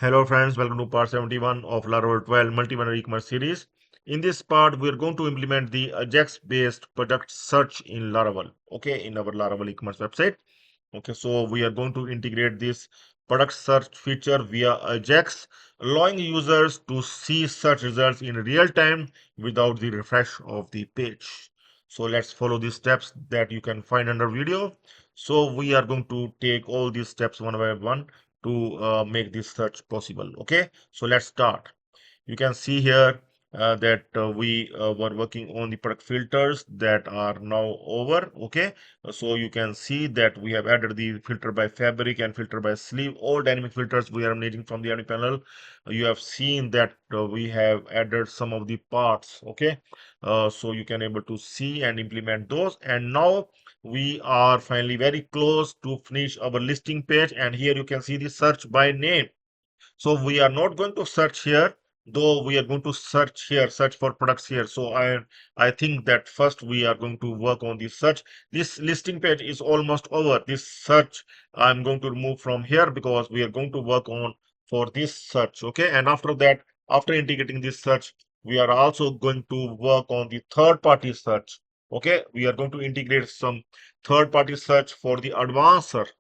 Hello friends, welcome to part 71 of Laravel 12 multi-vendor e-commerce series. In this part, we are going to implement the AJAX-based product search in Laravel, okay, in our Laravel e-commerce website. Okay, so we are going to integrate this product search feature via AJAX, allowing users to see search results in real time without the refresh of the page. So let's follow the steps that you can find under video. So we are going to take all these steps one by one to make this search possible. Okay, so let's start. You can see here that we were working on the product filters that are now over. Okay, so you can see that we have added the filter by fabric and filter by sleeve, all dynamic filters we are managing from the admin panel. You have seen that we have added some of the parts. Okay, so you can able to see and implement those, and now we are finally very close to finish our listing page, and here you can see the search by name. So we are not going to search here, though we are going to search here, search for products here. So I think that first we are going to work on this search. This listing page is almost over. This search I'm going to remove from here because we are going to work on for this search. Okay, and after that, after integrating this search, we are also going to work on the third party search. Okay, we are going to integrate some third party search for the advanced search.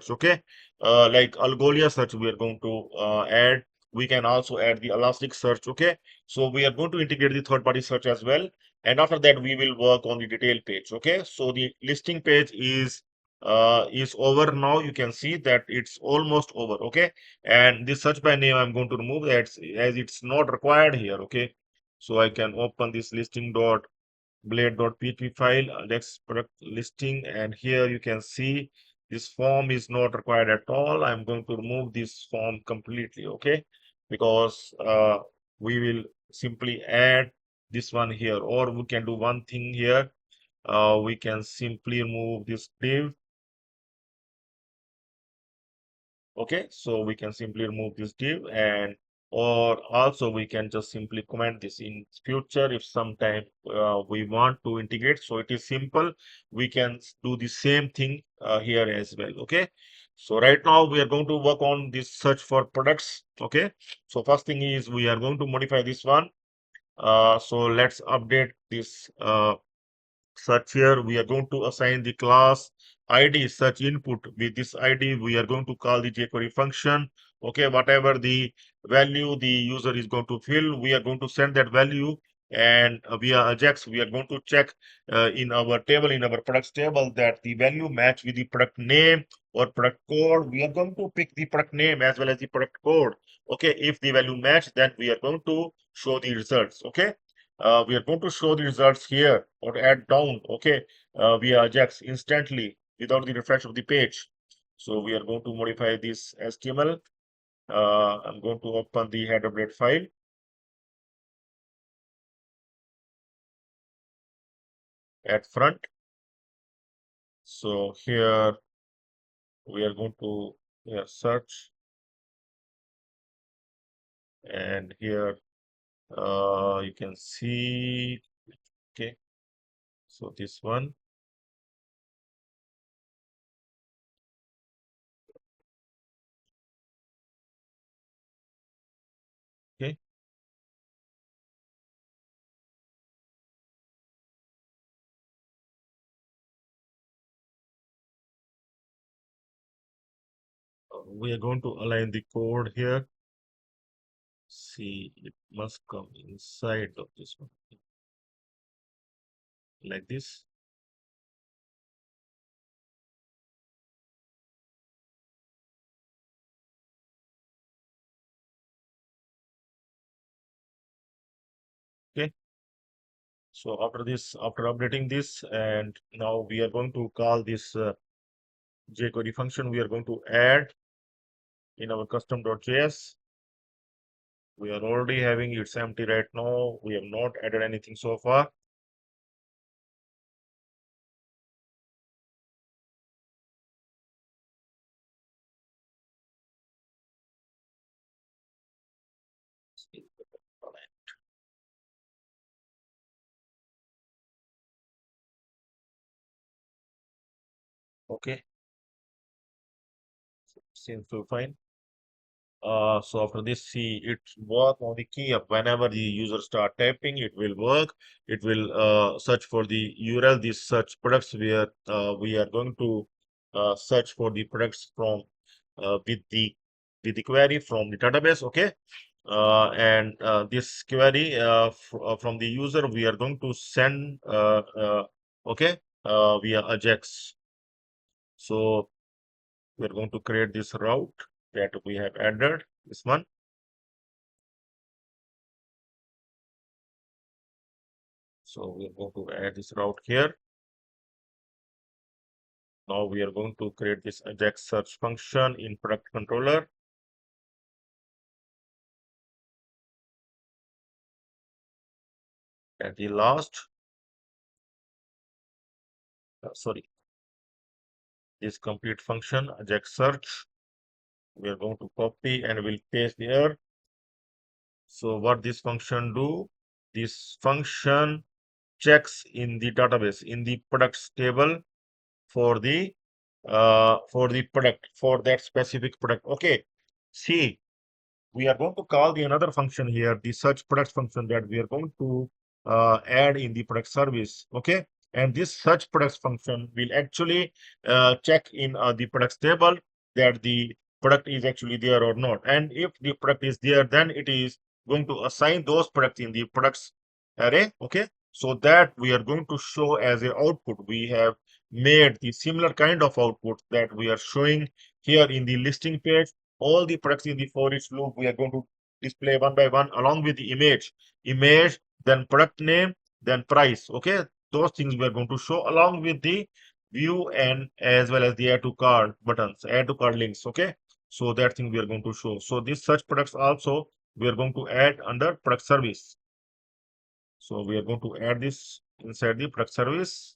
Okay, like Algolia search we are going to add. We can also add the Elastic search. Okay, so we are going to integrate the third party search as well, and after that we will work on the detail page. Okay, so the listing page is over now. You can see that it's almost over. Okay, and this search by name I'm going to remove that as it's not required here. Okay, so I can open this listing.blade.php file, next product listing, and here you can see this form is not required at all. I'm going to remove this form completely. Okay, because we will simply add this one here, or we can do one thing here. We can simply remove this div. Okay, so we can simply remove this div, and or also we can just simply comment this in future if sometime we want to integrate. So it is simple. We can do the same thing here as well. Okay, so right now we are going to work on this search for products. Okay, so first thing is we are going to modify this one. So let's update this search here. We are going to assign the class id search input. With this id we are going to call the jQuery function. Okay, whatever the value the user is going to fill, we are going to send that value, and via ajax we are going to check in our table, in our products table, that the value match with the product name or product code. We are going to pick the product name as well as the product code. Okay, if the value match, then we are going to show the results. Okay, we are going to show the results here or add down. Okay, via Ajax instantly without the refresh of the page. So we are going to modify this HTML. I'm going to open the header.blade file at front. So here we are going to search, and here you can see. Okay, so this one. Okay, we are going to align the code here. See, it must come inside of this one like this. Okay, so after this, after updating this, and now we are going to call this jQuery function. We are going to add in our custom.js. We are already having it's empty right now. We have not added anything so far. Okay, seems to be fine. So after this, see it work on the key up. Whenever the user start typing, it will work. It will search for the URL. This search products where we are going to search for the products from with the query from the database. Okay, and this query from the user we are going to send okay via AJAX. So we're going to create this route that we have added. This one. So we are going to add this route here. Now we are going to create this AJAX search function in product controller. At the last, sorry, this complete function AJAX search. We are going to copy and we'll paste here. So what this function do? This function checks in the database in the products table for the product for that specific product. Okay. See, we are going to call the another function here, the search products function that we are going to add in the product service. Okay, and this search products function will actually check in the products table that the product is actually there or not. And if the product is there, then it is going to assign those products in the products array. Okay, so that we are going to show as a output. We have made the similar kind of output that we are showing here in the listing page. All the products in the for each loop we are going to display one by one along with the image, then product name, then price. Okay, those things we are going to show along with the view and as well as the add to cart buttons, add to cart links. Okay, so that thing we are going to show. So this search products also we are going to add under product service. So we are going to add this inside the product service.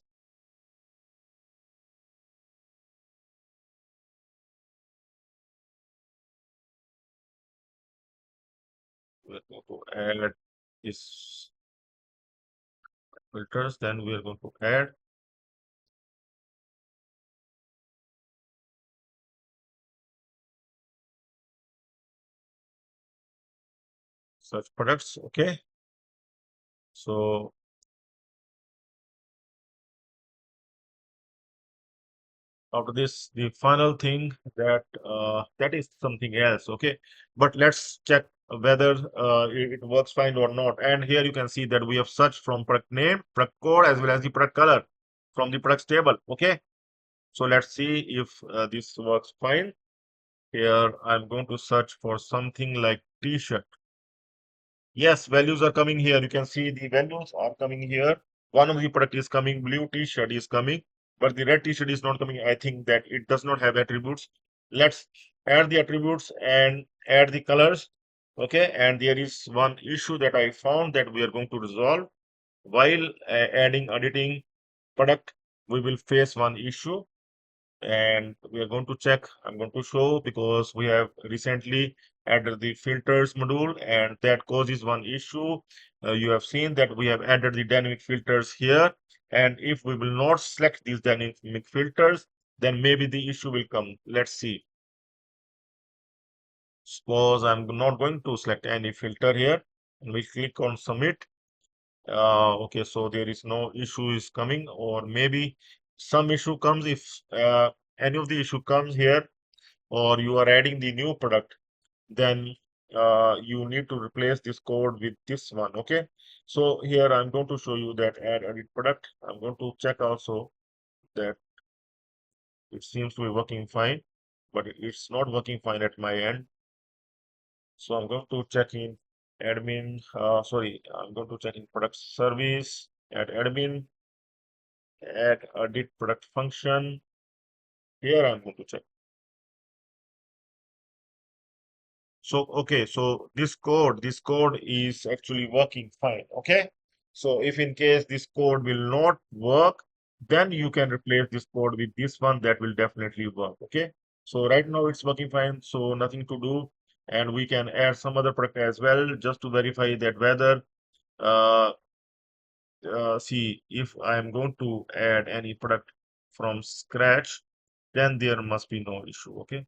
We are going to add this filters, then we are going to add search products. Okay, so after this, the final thing that is something else. Okay, but let's check whether it works fine or not. And here you can see that we have searched from product name, product code, as well as the product color from the products table. Okay, so let's see if this works fine. Here I'm going to search for something like t-shirt. Yes, values are coming here. You can see the values are coming here. One of the product is coming, blue t-shirt is coming, but the red t-shirt is not coming. I think that it does not have attributes. Let's add the attributes and add the colors. Okay, and there is one issue that I found that we are going to resolve. While adding editing product, we will face one issue and we are going to check. I'm going to show because we have recently added the filters module and that causes one issue. You have seen that we have added the dynamic filters here, and if we will not select these dynamic filters, then maybe the issue will come. Let's see. Suppose I'm not going to select any filter here and we click on submit. Okay, so there is no issue is coming, or maybe some issue comes if any of the issue comes here, or you are adding the new product, then you need to replace this code with this one. Okay, so here I'm going to show you that add edit product. I'm going to check also that it seems to be working fine, but it's not working fine at my end. So I'm going to check in admin. Sorry, I'm going to check in product service, add admin, add edit product function. Here I'm going to check. So, okay, so this code is actually working fine. Okay, so if in case this code will not work, then you can replace this code with this one that will definitely work. Okay, so right now it's working fine, so nothing to do, and we can add some other product as well just to verify that whether uh, see if I'm going to add any product from scratch, then there must be no issue. Okay.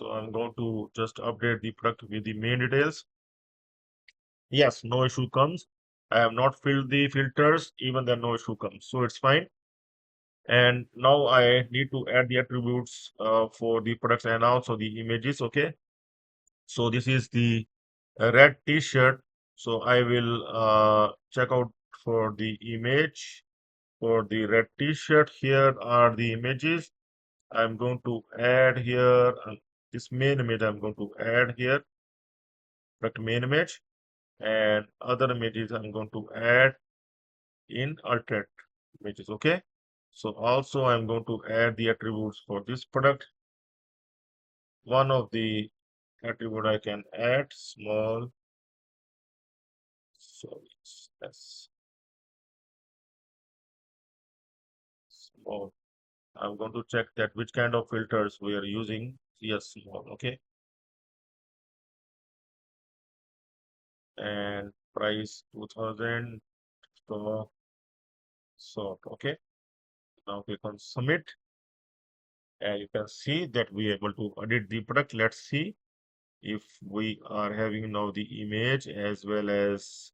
So I'm going to just update the product with the main details. Yes, no issue comes. I have not filled the filters, even then no issue comes. So it's fine. And now I need to add the attributes for the products and also the images. Okay. So this is the red t-shirt. So I will check out for the image for the red t-shirt. Here are the images. I'm going to add here this main image. I'm going to add here product main image, and other images I'm going to add in alternate images. Okay. So also I'm going to add the attributes for this product. One of the attribute I can add small, sorry, yes, small. I'm going to check that which kind of filters we are using. Yes, small. Okay. And price 2000. So okay. Now click on submit, and you can see that we are able to edit the product. Let's see if we are having now the image as well as,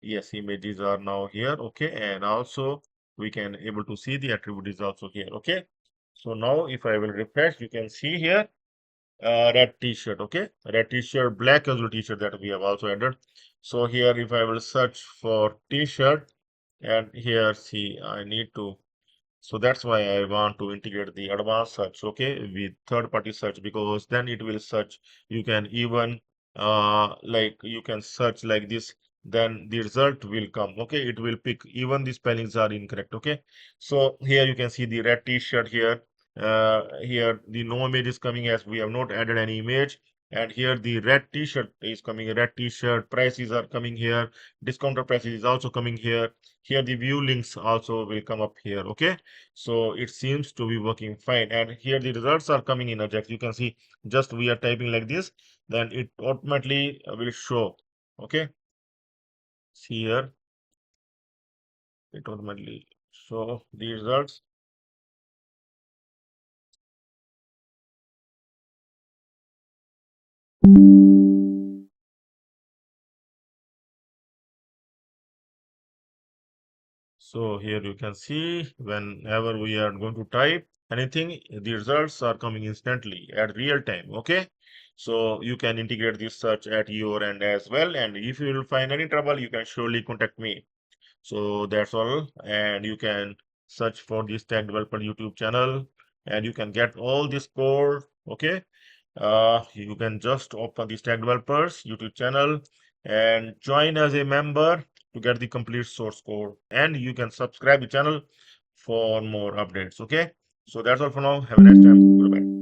yes, images are now here. Okay. And also we can able to see the attribute is also here. Okay. So now if I will refresh, you can see here red t-shirt. Okay. Red t-shirt, black casual t-shirt that we have also added. So here if I will search for t-shirt, and here see I need to, so that's why I want to integrate the advanced search, okay, with third-party search, because then it will search. You can even like you can search like this, then the result will come. Okay, it will pick even the spellings are incorrect. Okay, so here you can see the red t-shirt here. Here the no image is coming as we have not added any image. And here the red t-shirt is coming. Red t-shirt prices are coming here. Discounted prices is also coming here. Here the view links also will come up here. Okay, so it seems to be working fine. And here the results are coming in Ajax. You can see just we are typing like this, then it automatically will show. Okay, see here, it automatically show the results. So here you can see whenever we are going to type anything, the results are coming instantly at real time. Okay, so you can integrate this search at your end as well. And if you will find any trouble, you can surely contact me. So that's all. And you can search for this tech developer YouTube channel, and you can get all this code. Okay, you can just open the tech developers YouTube channel and join as a member to get the complete source code, and you can subscribe the channel for more updates. Okay, so that's all for now. Have a nice time. Goodbye.